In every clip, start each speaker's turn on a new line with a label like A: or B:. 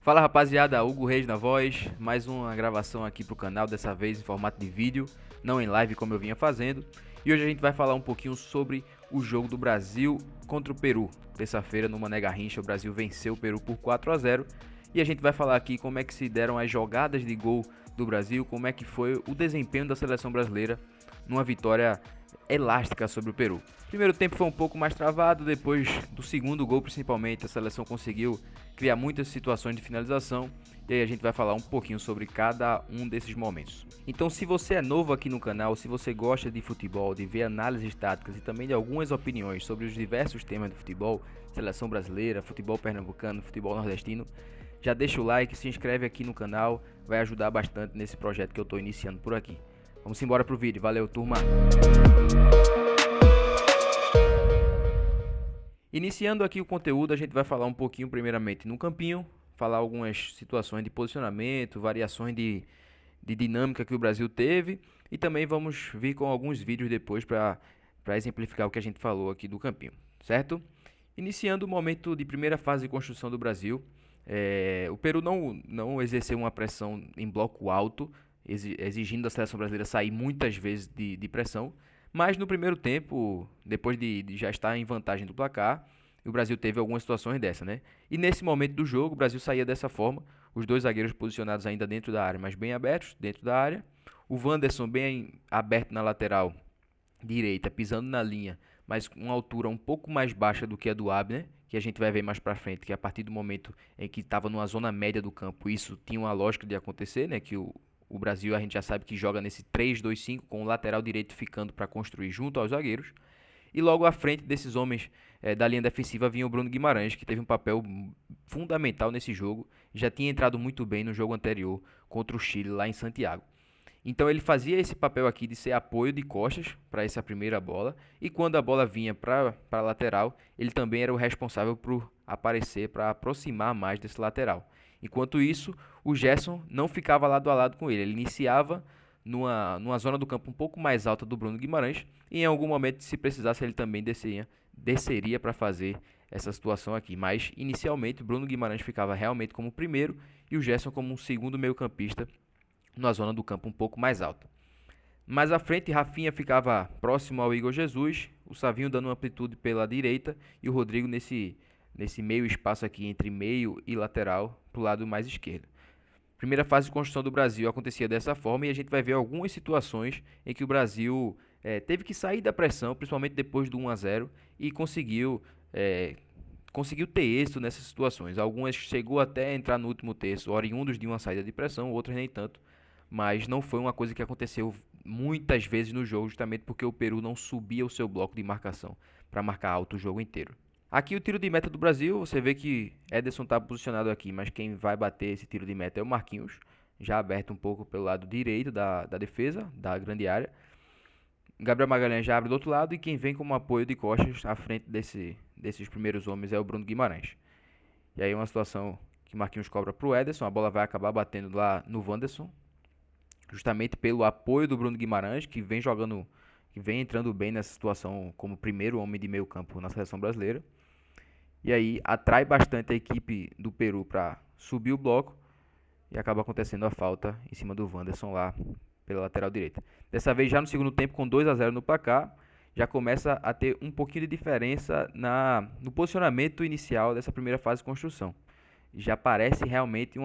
A: Fala rapaziada, Hugo Reis na voz, mais uma gravação aqui pro canal, dessa vez em formato de vídeo, não em live como eu vinha fazendo. E hoje a gente vai falar um pouquinho sobre o jogo do Brasil contra o Peru. Terça-feira no Mané Garrincha, o Brasil venceu o Peru por 4-0. E a gente vai falar aqui como é que se deram as jogadas de gol do Brasil, como é que foi o desempenho da seleção brasileira numa vitória elástica sobre o Peru. Primeiro tempo foi um pouco mais travado, depois do segundo gol principalmente, a seleção conseguiu criar muitas situações de finalização, e aí a gente vai falar um pouquinho sobre cada um desses momentos. Então, se você é novo aqui no canal, se você gosta de futebol, de ver análises táticas e também de algumas opiniões sobre os diversos temas do futebol, seleção brasileira, futebol pernambucano, futebol nordestino, já deixa o like, se inscreve aqui no canal, vai ajudar bastante nesse projeto que eu estou iniciando por aqui. Vamos embora pro vídeo, valeu turma! Iniciando aqui o conteúdo, a gente vai falar um pouquinho primeiramente no campinho, falar algumas situações de posicionamento, variações de dinâmica que o Brasil teve, e também vamos vir com alguns vídeos depois para exemplificar o que a gente falou aqui do campinho, certo? Iniciando o momento de primeira fase de construção do Brasil, o Peru não exerceu uma pressão em bloco alto, exigindo da seleção brasileira sair muitas vezes de pressão, mas no primeiro tempo, depois de já estar em vantagem do placar, o Brasil teve algumas situações dessa, né? E nesse momento do jogo, o Brasil saía dessa forma, os dois zagueiros posicionados ainda dentro da área, mas bem abertos dentro da área, o Wanderson bem aberto na lateral direita, pisando na linha, mas com uma altura um pouco mais baixa do que a do Abner, que a gente vai ver mais pra frente, que a partir do momento em que estava numa zona média do campo, isso tinha uma lógica de acontecer, né? Que o Brasil, a gente já sabe que joga nesse 3-2-5, com o lateral direito ficando para construir junto aos zagueiros. E logo à frente desses homens da linha defensiva vinha o Bruno Guimarães, que teve um papel fundamental nesse jogo. Já tinha entrado muito bem no jogo anterior contra o Chile, lá em Santiago. Então ele fazia esse papel aqui de ser apoio de costas para essa primeira bola. E quando a bola vinha para a lateral, ele também era o responsável por aparecer, para aproximar mais desse lateral. Enquanto isso, o Gerson não ficava lado a lado com ele. Ele iniciava numa zona do campo um pouco mais alta do Bruno Guimarães. E em algum momento, se precisasse, ele também desceria para fazer essa situação aqui. Mas, inicialmente, o Bruno Guimarães ficava realmente como primeiro e o Gerson como um segundo meio-campista na zona do campo um pouco mais alta. Mais à frente, Rafinha ficava próximo ao Igor Jesus, o Savinho dando amplitude pela direita e o Rodrigo nesse meio espaço aqui entre meio e lateral para o lado mais esquerdo. Primeira fase de construção do Brasil acontecia dessa forma e a gente vai ver algumas situações em que o Brasil teve que sair da pressão, principalmente depois do 1-0, e conseguiu ter êxito nessas situações. Algumas chegou até a entrar no último terço, oriundos de uma saída de pressão, outras nem tanto, mas não foi uma coisa que aconteceu muitas vezes no jogo, justamente porque o Peru não subia o seu bloco de marcação para marcar alto o jogo inteiro. Aqui o tiro de meta do Brasil, você vê que Ederson está posicionado aqui, mas quem vai bater esse tiro de meta é o Marquinhos, já aberto um pouco pelo lado direito da defesa, da grande área. Gabriel Magalhães já abre do outro lado e quem vem como apoio de costas à frente desses primeiros homens é o Bruno Guimarães. E aí uma situação que Marquinhos cobra para o Ederson, a bola vai acabar batendo lá no Wanderson, justamente pelo apoio do Bruno Guimarães, que vem entrando bem nessa situação como primeiro homem de meio campo na seleção brasileira. E aí atrai bastante a equipe do Peru para subir o bloco e acaba acontecendo a falta em cima do Wanderson lá pela lateral direita. Dessa vez já no segundo tempo com 2-0 no placar, já começa a ter um pouquinho de diferença no posicionamento inicial dessa primeira fase de construção. Já parece realmente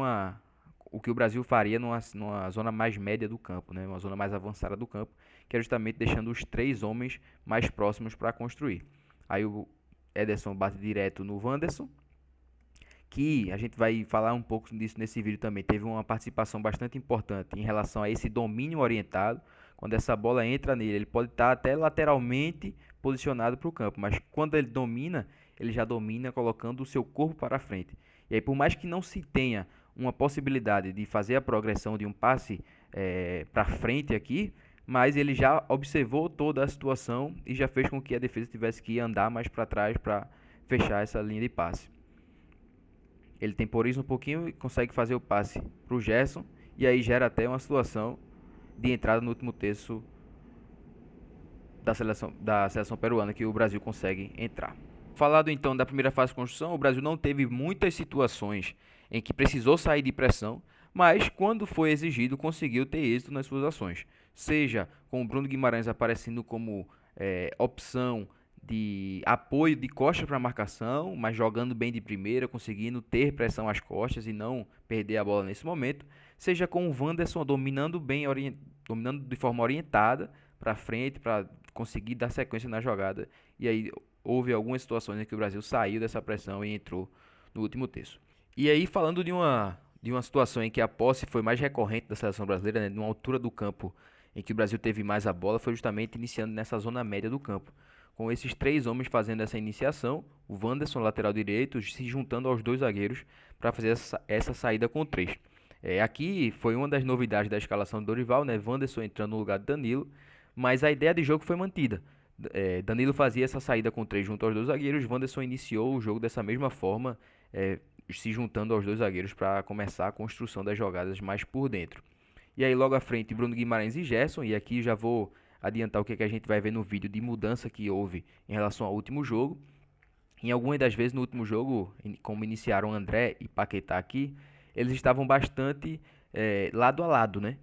A: o que o Brasil faria numa zona mais média do campo, né? Uma zona mais avançada do campo, que é justamente deixando os três homens mais próximos para construir. Aí o Ederson bate direto no Wanderson, que a gente vai falar um pouco disso nesse vídeo também. Teve uma participação bastante importante em relação a esse domínio orientado. Quando essa bola entra nele, ele pode estar até lateralmente posicionado para o campo, mas quando ele domina, ele já domina colocando o seu corpo para frente. E aí, por mais que não se tenha uma possibilidade de fazer a progressão de um passe para frente aqui, mas ele já observou toda a situação e já fez com que a defesa tivesse que andar mais para trás para fechar essa linha de passe. Ele temporiza um pouquinho e consegue fazer o passe para o Gerson, e aí gera até uma situação de entrada no último terço da seleção peruana, que o Brasil consegue entrar. Falado então da primeira fase de construção, o Brasil não teve muitas situações em que precisou sair de pressão, mas quando foi exigido conseguiu ter êxito nas suas ações, seja com o Bruno Guimarães aparecendo como opção de apoio de costas para a marcação, mas jogando bem de primeira, conseguindo ter pressão às costas e não perder a bola nesse momento, seja com o Wanderson dominando bem, dominando de forma orientada para frente, para conseguir dar sequência na jogada. E aí houve algumas situações em que o Brasil saiu dessa pressão e entrou no último terço. E aí, falando de uma situação em que a posse foi mais recorrente da seleção brasileira, né, numa altura do campo em que o Brasil teve mais a bola, foi justamente iniciando nessa zona média do campo, com esses três homens fazendo essa iniciação, o Wanderson, lateral direito, se juntando aos dois zagueiros para fazer essa saída com três. Aqui foi uma das novidades da escalação do Dorival, né? Wanderson entrando no lugar de Danilo, mas a ideia de jogo foi mantida. Danilo fazia essa saída com três junto aos dois zagueiros, Wanderson iniciou o jogo dessa mesma forma, se juntando aos dois zagueiros para começar a construção das jogadas mais por dentro. E aí logo à frente Bruno Guimarães e Gerson, e aqui já vou adiantar o que a gente vai ver no vídeo de mudança que houve em relação ao último jogo. Em algumas das vezes no último jogo, como iniciaram André e Paquetá aqui, eles estavam bastante lado a lado, né?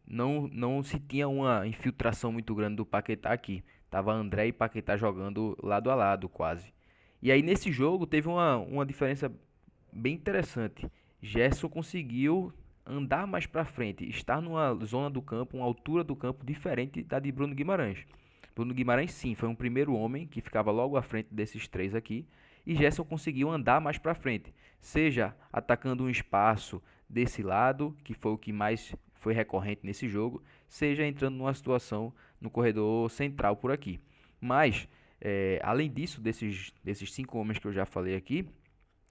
A: Não se tinha uma infiltração muito grande do Paquetá aqui. Tava André e Paquetá jogando lado a lado quase. E aí nesse jogo teve uma diferença bem interessante. Gerson conseguiu andar mais para frente, estar numa zona do campo, uma altura do campo diferente da de Bruno Guimarães. Bruno Guimarães sim, foi um primeiro homem que ficava logo à frente desses três aqui, e Gerson conseguiu andar mais para frente, seja atacando um espaço desse lado, que foi o que mais foi recorrente nesse jogo, seja entrando numa situação no corredor central por aqui. Mas, além disso, desses cinco homens que eu já falei aqui,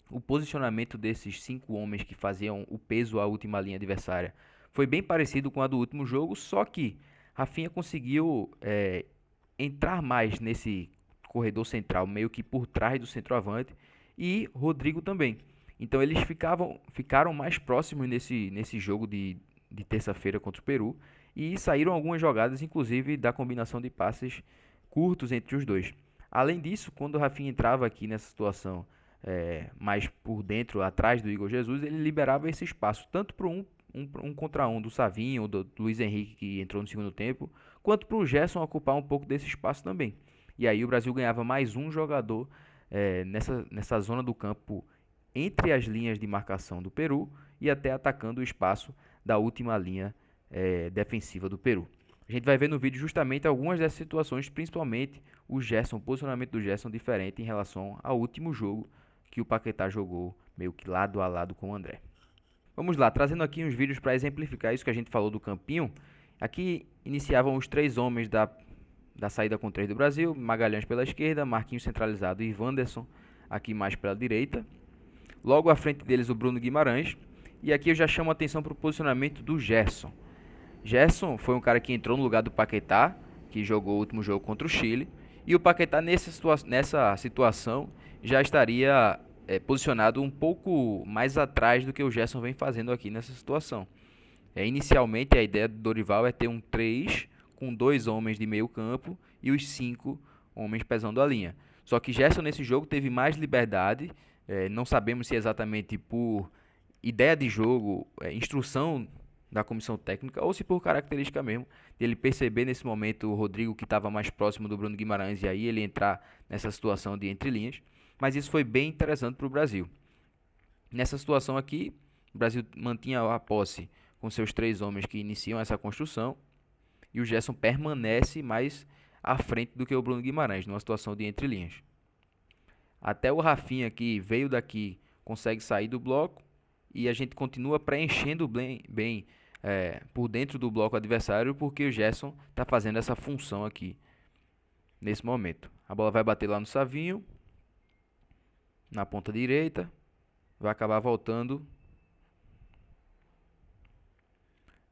A: o posicionamento desses cinco homens que faziam o peso à última linha adversária foi bem parecido com a do último jogo, só que Rafinha conseguiu entrar mais nesse corredor central, meio que por trás do centroavante, e Rodrigo também. Então eles ficaram mais próximos nesse jogo de terça-feira contra o Peru, e saíram algumas jogadas, inclusive da combinação de passes curtos entre os dois. Além disso, quando o Rafinha entrava aqui nessa situação mais por dentro, atrás do Igor Jesus, ele liberava esse espaço, tanto para um contra um do Savinho ou do Luiz Henrique, que entrou no segundo tempo, quanto para o Gerson ocupar um pouco desse espaço também. E aí o Brasil ganhava mais um jogador nessa zona do campo, entre as linhas de marcação do Peru e até atacando o espaço da última linha defensiva do Peru. A gente vai ver no vídeo justamente algumas dessas situações, principalmente o posicionamento do Gerson diferente em relação ao último jogo que o Paquetá jogou meio que lado a lado com o André. Vamos lá, trazendo aqui uns vídeos para exemplificar isso que a gente falou do campinho. Aqui iniciavam os três homens da saída com três do Brasil, Magalhães pela esquerda, Marquinhos centralizado e Wanderson aqui mais pela direita. Logo à frente deles o Bruno Guimarães. E aqui eu já chamo a atenção para o posicionamento do Gerson. Gerson foi um cara que entrou no lugar do Paquetá, que jogou o último jogo contra o Chile. E o Paquetá nessa situação já estaria posicionado um pouco mais atrás do que o Gerson vem fazendo aqui nessa situação. Inicialmente a ideia do Dorival é ter um 3 com dois homens de meio campo e os 5 homens pesando a linha. Só que Gerson nesse jogo teve mais liberdade, não sabemos se exatamente por ideia de jogo, instrução da comissão técnica, ou se por característica mesmo, de ele perceber nesse momento o Rodrigo que estava mais próximo do Bruno Guimarães e aí ele entrar nessa situação de entre linhas. Mas isso foi bem interessante para o Brasil. Nessa situação aqui, o Brasil mantinha a posse com seus três homens que iniciam essa construção e o Gerson permanece mais à frente do que o Bruno Guimarães, numa situação de entre linhas. Até o Rafinha que veio daqui consegue sair do bloco e a gente continua preenchendo bem por dentro do bloco adversário porque o Gerson está fazendo essa função aqui nesse momento. A bola vai bater lá no Savinho, na ponta direita, vai acabar voltando.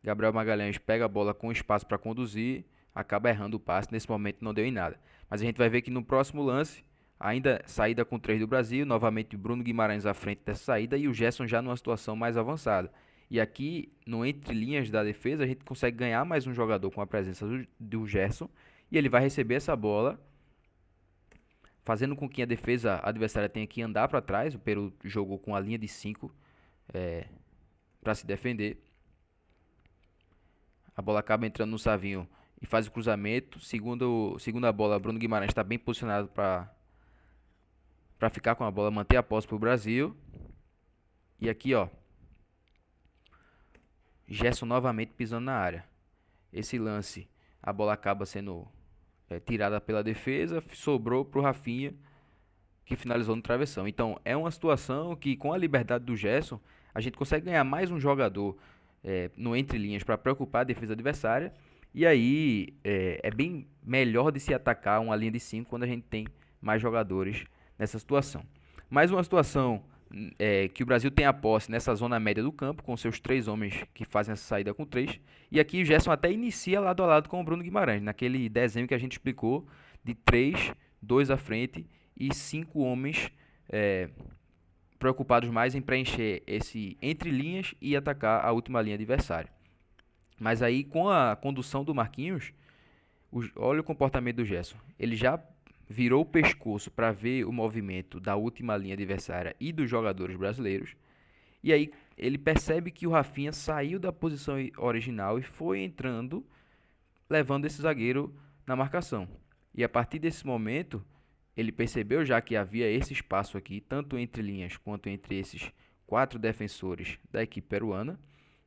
A: Gabriel Magalhães pega a bola com espaço para conduzir, acaba errando o passe, nesse momento não deu em nada. Mas a gente vai ver que no próximo lance, ainda saída com 3 do Brasil, novamente Bruno Guimarães à frente dessa saída e o Gerson já numa situação mais avançada. E aqui, no entre linhas da defesa, a gente consegue ganhar mais um jogador com a presença do Gerson e ele vai receber essa bola, fazendo com que a defesa adversária tenha que andar para trás. O Peru jogou com a linha de 5 para se defender. A bola acaba entrando no Savinho e faz o cruzamento. Segunda bola, Bruno Guimarães está bem posicionado para ficar com a bola, manter a posse para o Brasil. E aqui, ó, Gerson novamente pisando na área. Esse lance, a bola acaba sendo tirada pela defesa, sobrou para o Rafinha, que finalizou no travessão. Então, é uma situação que, com a liberdade do Gerson, a gente consegue ganhar mais um jogador no entre linhas para preocupar a defesa adversária. E aí, é bem melhor de se atacar uma linha de 5 quando a gente tem mais jogadores nessa situação. Mais uma situação que o Brasil tem a posse nessa zona média do campo, com seus 3 homens que fazem essa saída com 3. E aqui o Gerson até inicia lado a lado com o Bruno Guimarães, naquele desenho que a gente explicou, de 3, 2 à frente e 5 homens preocupados mais em preencher esse entre linhas e atacar a última linha adversária. Mas aí, com a condução do Marquinhos, olha o comportamento do Gerson. Ele já virou o pescoço para ver o movimento da última linha adversária e dos jogadores brasileiros. E aí ele percebe que o Rafinha saiu da posição original e foi entrando, levando esse zagueiro na marcação. E a partir desse momento, ele percebeu já que havia esse espaço aqui, tanto entre linhas quanto entre esses 4 defensores da equipe peruana,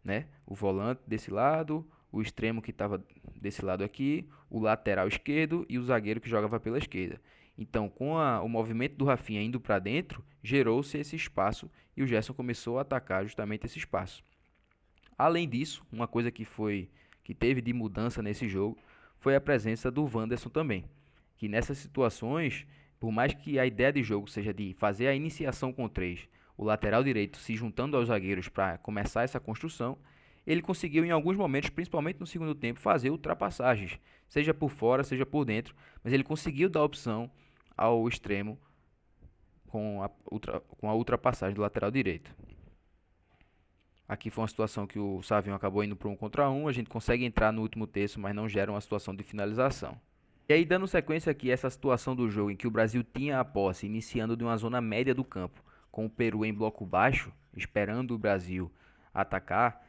A: né? O volante desse lado, o extremo que estava desse lado aqui, o lateral esquerdo e o zagueiro que jogava pela esquerda. Então, com o movimento do Rafinha indo para dentro, gerou-se esse espaço e o Gerson começou a atacar justamente esse espaço. Além disso, uma coisa que teve de mudança nesse jogo foi a presença do Wanderson também, que nessas situações, por mais que a ideia de jogo seja de fazer a iniciação com 3, o lateral direito se juntando aos zagueiros para começar essa construção, ele conseguiu em alguns momentos, principalmente no segundo tempo, fazer ultrapassagens, seja por fora, seja por dentro, mas ele conseguiu dar opção ao extremo com a ultrapassagem do lateral direito. Aqui foi uma situação que o Savinho acabou indo para 1 contra 1, a gente consegue entrar no último terço, mas não gera uma situação de finalização. E aí, dando sequência aqui, essa situação do jogo em que o Brasil tinha a posse, iniciando de uma zona média do campo, com o Peru em bloco baixo, esperando o Brasil atacar,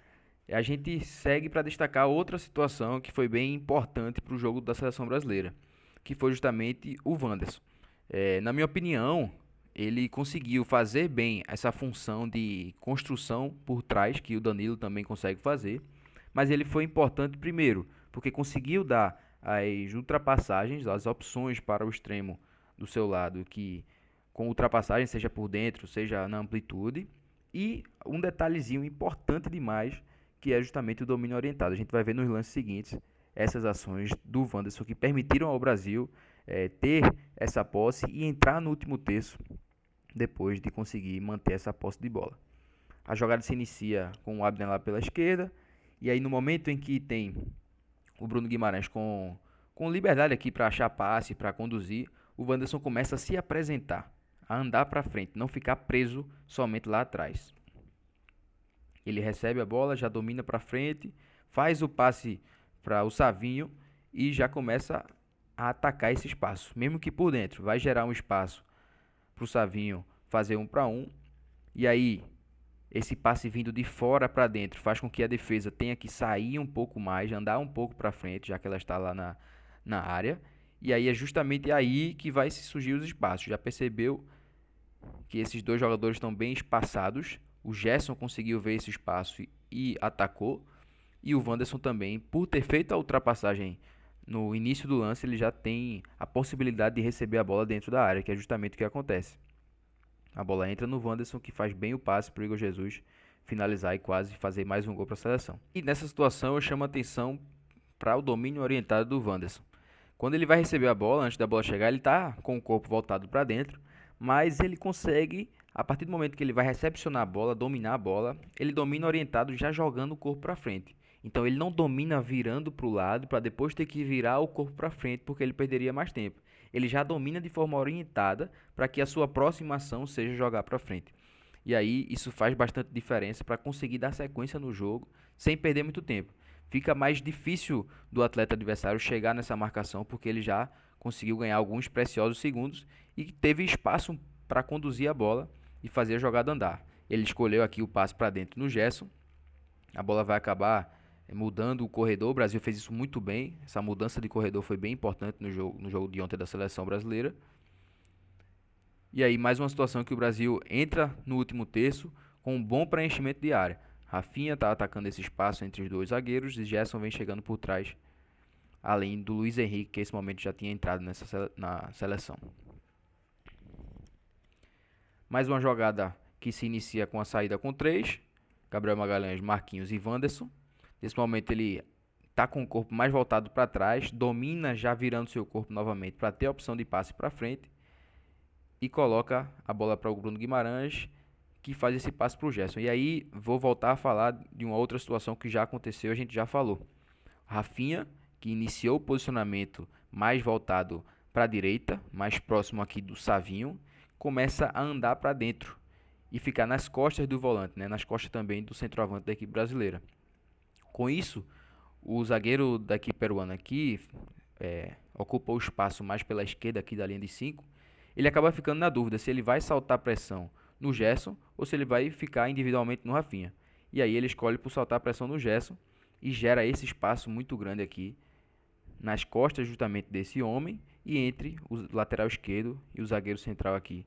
A: a gente segue para destacar outra situação que foi bem importante para o jogo da seleção brasileira, que foi justamente o Wanderson. Na minha opinião, ele conseguiu fazer bem essa função de construção por trás, que o Danilo também consegue fazer, mas ele foi importante primeiro, porque conseguiu dar as ultrapassagens, as opções para o extremo do seu lado, que com ultrapassagem, seja por dentro, seja na amplitude, e um detalhezinho importante demais, que é justamente o domínio orientado. A gente vai ver nos lances seguintes essas ações do Wanderson que permitiram ao Brasil ter essa posse e entrar no último terço depois de conseguir manter essa posse de bola. A jogada se inicia com o Abner lá pela esquerda, e aí no momento em que tem o Bruno Guimarães com liberdade aqui para achar passe, para conduzir, o Wanderson começa a se apresentar, a andar para frente, não ficar preso somente lá atrás. Ele recebe a bola, já domina para frente, faz o passe para o Savinho e já começa a atacar esse espaço, mesmo que por dentro. Vai gerar um espaço para o Savinho fazer 1 para 1. E aí, esse passe vindo de fora para dentro faz com que a defesa tenha que sair um pouco mais, andar um pouco para frente, já que ela está lá na área. E aí é justamente aí que vai se surgir os espaços. Já percebeu que esses dois jogadores estão bem espaçados? O Gerson conseguiu ver esse espaço e atacou. E o Wanderson também, por ter feito a ultrapassagem no início do lance, ele já tem a possibilidade de receber a bola dentro da área, que é justamente o que acontece. A bola entra no Wanderson, que faz bem o passe para o Igor Jesus finalizar e quase fazer mais um gol para a seleção. E nessa situação eu chamo a atenção para o domínio orientado do Wanderson. Quando ele vai receber a bola, antes da bola chegar, ele está com o corpo voltado para dentro, mas ele consegue, a partir do momento que ele vai recepcionar a bola, dominar a bola, ele domina orientado já jogando o corpo para frente. Então ele não domina virando para o lado para depois ter que virar o corpo para frente, porque ele perderia mais tempo. Ele já domina de forma orientada para que a sua próxima ação seja jogar para frente. E aí isso faz bastante diferença para conseguir dar sequência no jogo sem perder muito tempo. Fica mais difícil do atleta adversário chegar nessa marcação porque ele já conseguiu ganhar alguns preciosos segundos e teve espaço para conduzir a bola e fazer a jogada andar. Ele escolheu aqui o passe para dentro no Gerson. A bola vai acabar mudando o corredor. O Brasil fez isso muito bem. Essa mudança de corredor foi bem importante no jogo de ontem da seleção brasileira. E aí, mais uma situação que o Brasil entra no último terço com um bom preenchimento de área. Rafinha está atacando esse espaço entre os dois zagueiros e Gerson vem chegando por trás, além do Luiz Henrique, que nesse momento já tinha entrado na seleção. Mais uma jogada que se inicia com a saída com 3. Gabriel Magalhães, Marquinhos e Wanderson. Nesse momento ele está com o corpo mais voltado para trás, domina já virando seu corpo novamente para ter a opção de passe para frente e coloca a bola para o Bruno Guimarães, que faz esse passe para o Gerson. E aí vou voltar a falar de uma outra situação que já aconteceu, a gente já falou. Rafinha, que iniciou o posicionamento mais voltado para a direita, mais próximo aqui do Savinho, começa a andar para dentro e ficar nas costas do volante, né? Nas costas também do centroavante da equipe brasileira. Com isso, o zagueiro da equipe peruana aqui ocupa o espaço mais pela esquerda aqui da linha de 5. Ele acaba ficando na dúvida se ele vai saltar pressão no Gerson ou se ele vai ficar individualmente no Rafinha. E aí ele escolhe por saltar pressão no Gerson e gera esse espaço muito grande aqui nas costas justamente desse homem e entre o lateral esquerdo e o zagueiro central aqui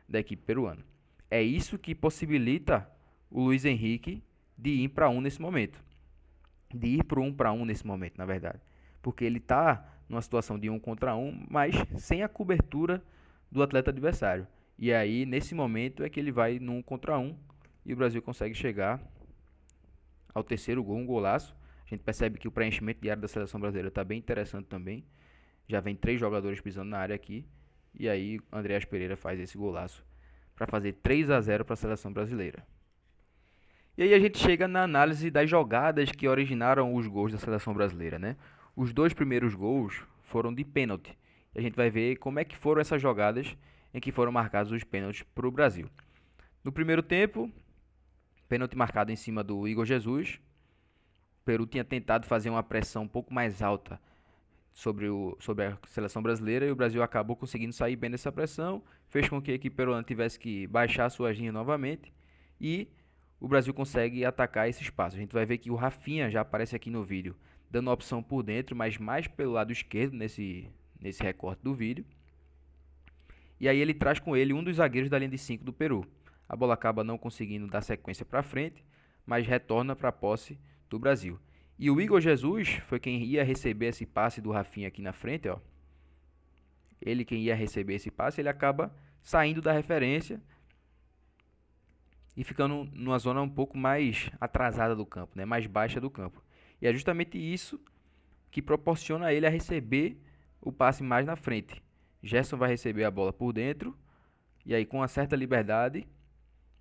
A: da equipe peruana. É isso que possibilita o Luiz Henrique de ir para nesse momento. De ir para o 1 para 1 nesse momento, na verdade. Porque ele está numa situação de 1 contra 1, mas sem a cobertura do atleta adversário. E aí, nesse momento, é que ele vai no 1 contra 1 e o Brasil consegue chegar ao terceiro gol, um golaço. A gente percebe que o preenchimento de área da seleção brasileira está bem interessante também. Já vem 3 jogadores pisando na área aqui. E aí, Andreas Pereira faz esse golaço para fazer 3-0 para a seleção brasileira. E aí a gente chega na análise das jogadas que originaram os gols da seleção brasileira, né? Os 2 primeiros gols foram de pênalti. E a gente vai ver como é que foram essas jogadas em que foram marcados os pênaltis para o Brasil. No primeiro tempo, pênalti marcado em cima do Igor Jesus. O Peru tinha tentado fazer uma pressão um pouco mais alta sobre a seleção brasileira e o Brasil acabou conseguindo sair bem dessa pressão. Fez com que a equipe peruana tivesse que baixar suas linhas novamente e o Brasil consegue atacar esse espaço. A gente vai ver que o Rafinha já aparece aqui no vídeo, dando a opção por dentro, mas mais pelo lado esquerdo nesse recorte do vídeo. E aí ele traz com ele um dos zagueiros da linha de 5 do Peru. A bola acaba não conseguindo dar sequência para frente, mas retorna para a posse do Brasil. E o Igor Jesus foi quem ia receber esse passe do Rafinha aqui na frente, ó. Ele quem ia receber esse passe, ele acaba saindo da referência e ficando numa zona um pouco mais atrasada do campo, né? Mais baixa do campo. E é justamente isso que proporciona a ele a receber o passe mais na frente. Gerson vai receber a bola por dentro e aí com uma certa liberdade,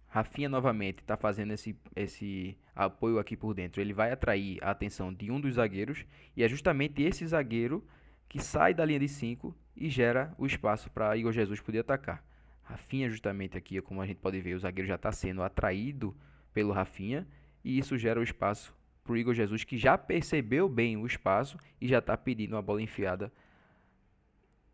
A: Rafinha novamente está fazendo esse apoio aqui por dentro. Ele vai atrair a atenção de um dos zagueiros e é justamente esse zagueiro que sai da linha de 5 e gera o espaço para Igor Jesus poder atacar. Rafinha justamente aqui, como a gente pode ver, o zagueiro já está sendo atraído pelo Rafinha e isso gera o espaço para o Igor Jesus, que já percebeu bem o espaço e já está pedindo uma bola enfiada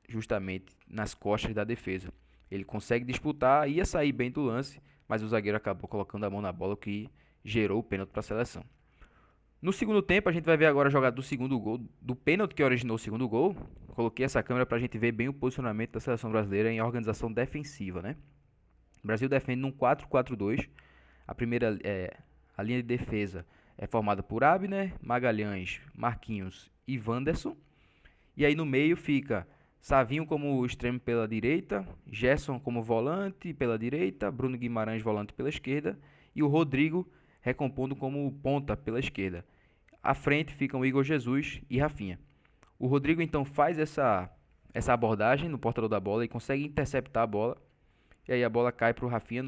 A: justamente nas costas da defesa. Ele consegue disputar, ia sair bem do lance, mas o zagueiro acabou colocando a mão na bola, o que gerou o pênalti para a seleção. No segundo tempo, a gente vai ver agora a jogada do segundo gol, do pênalti que originou o segundo gol. Coloquei essa câmera para a gente ver bem o posicionamento da seleção brasileira em organização defensiva, né? O Brasil defende num 4-4-2. A linha de defesa é formada por Abner, Magalhães, Marquinhos e Wanderson. E aí no meio fica Savinho como extremo pela direita, Gerson como volante pela direita, Bruno Guimarães volante pela esquerda e o Rodrigo recompondo como ponta pela esquerda. À frente ficam Igor Jesus e Rafinha. O Rodrigo então faz essa abordagem no portador da bola e consegue interceptar a bola. E aí a bola cai para o Rafinha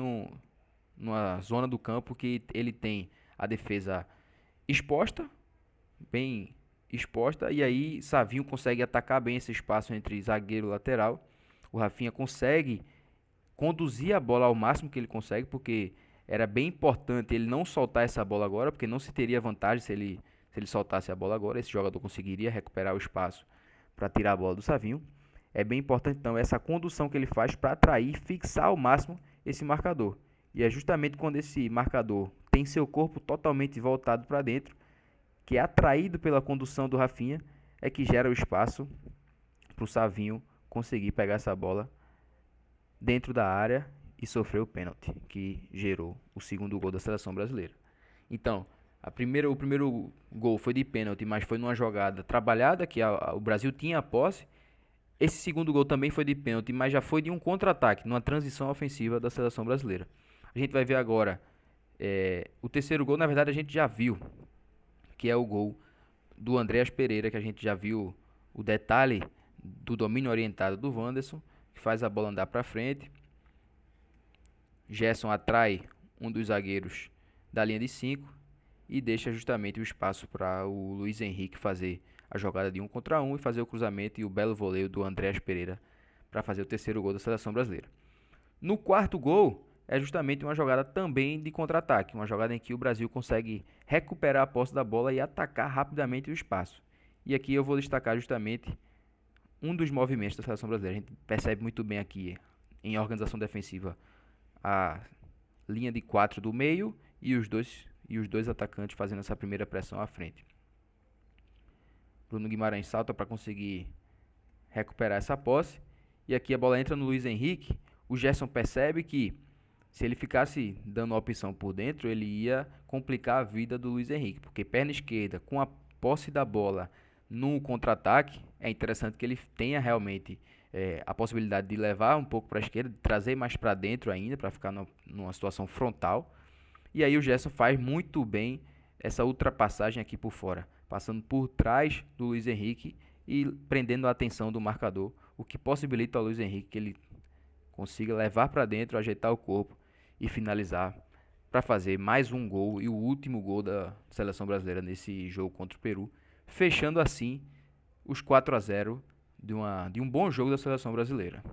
A: numa zona do campo que ele tem a defesa exposta, bem exposta, e aí Savinho consegue atacar bem esse espaço entre zagueiro e lateral. O Rafinha consegue conduzir a bola ao máximo que ele consegue, porque era bem importante ele não soltar essa bola agora, porque não se teria vantagem se ele soltasse a bola agora. Esse jogador conseguiria recuperar o espaço para tirar a bola do Savinho. É bem importante então essa condução que ele faz para atrair, fixar ao máximo esse marcador. E é justamente quando esse marcador tem seu corpo totalmente voltado para dentro, que é atraído pela condução do Rafinha, é que gera o espaço para o Savinho conseguir pegar essa bola dentro da área e sofrer o pênalti, que gerou o segundo gol da seleção brasileira. Então, o primeiro gol foi de pênalti, mas foi numa jogada trabalhada, que o Brasil tinha a posse. Esse segundo gol também foi de pênalti, mas já foi de um contra-ataque, numa transição ofensiva da seleção brasileira. A gente vai ver agora o terceiro gol, na verdade a gente já viu, que é o gol do Andreas Pereira, que a gente já viu o detalhe do domínio orientado do Wanderson, que faz a bola andar para frente. Gerson atrai um dos zagueiros da linha de 5 e deixa justamente o espaço para o Luiz Henrique fazer a jogada de 1 contra 1 e fazer o cruzamento e o belo voleio do Andreas Pereira para fazer o terceiro gol da seleção brasileira. No quarto gol é justamente uma jogada também de contra-ataque, uma jogada em que o Brasil consegue recuperar a posse da bola e atacar rapidamente o espaço. E aqui eu vou destacar justamente um dos movimentos da seleção brasileira. A gente percebe muito bem aqui em organização defensiva a linha de 4 do meio e os dois atacantes fazendo essa primeira pressão à frente. Bruno Guimarães salta para conseguir recuperar essa posse. E aqui a bola entra no Luiz Henrique. O Gerson percebe que se ele ficasse dando a opção por dentro, ele ia complicar a vida do Luiz Henrique. Porque perna esquerda, com a posse da bola no contra-ataque, é interessante que ele tenha realmente a possibilidade de levar um pouco para a esquerda, de trazer mais para dentro ainda, para ficar numa situação frontal. E aí o Gerson faz muito bem essa ultrapassagem aqui por fora, passando por trás do Luiz Henrique e prendendo a atenção do marcador, o que possibilita ao Luiz Henrique que ele consiga levar para dentro, ajeitar o corpo e finalizar para fazer mais um gol e o último gol da seleção brasileira nesse jogo contra o Peru, fechando assim os 4-0 de um bom jogo da seleção brasileira.